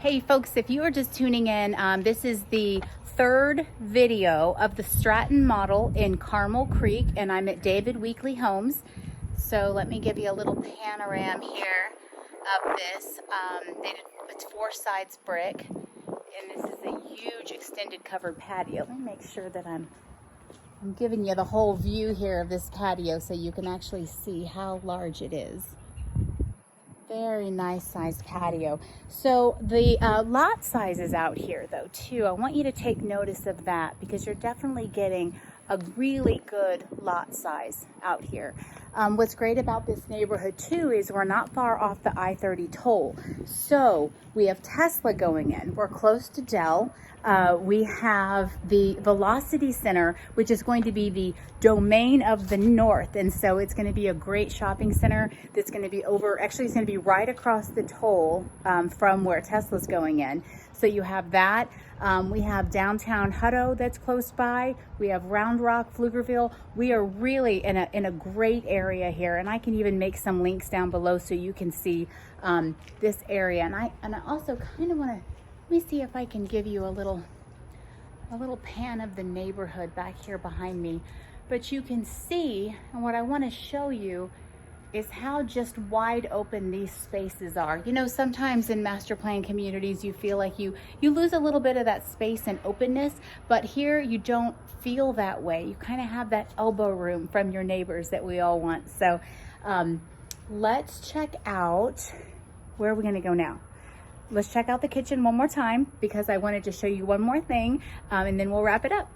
Hey folks, if you are just tuning in, this is the third video of the Stratton model in Carmel Creek, and I'm at Weekley Homes. So let me give you a little panorama here of this. It's 4 sides brick, and this is a huge extended covered patio. Let me make sure that I'm giving you the whole view here of this patio so you can actually see how large it is. Very nice sized patio. So the lot sizes out here though too, I want you to take notice of that because you're definitely getting a really good lot size out here. What's great about this neighborhood too is we're not far off the I-30 toll. So we have Tesla going in. We're close to Dell. We have the Velocity Center, which is going to be the domain of the north. And so it's going to be a great shopping center that's going to be actually it's going to be right across the toll from where Tesla's going in. So you have that. We have downtown Hutto that's close by. We have Round Rock, Pflugerville. We are really in a great area here, and I can even make some links down below so you can see this area. And I also kind of want to, let me see if I can give you a little pan of the neighborhood back here behind me. But you can see, and what I want to show you is how just wide open these spaces are. You know, sometimes in master plan communities, you feel like you lose a little bit of that space and openness, but here you don't feel that way. You kind of have that elbow room from your neighbors that we all want. So let's check out, where are we gonna go now? Let's check out the kitchen one more time because I wanted to show you one more thing and then we'll wrap it up.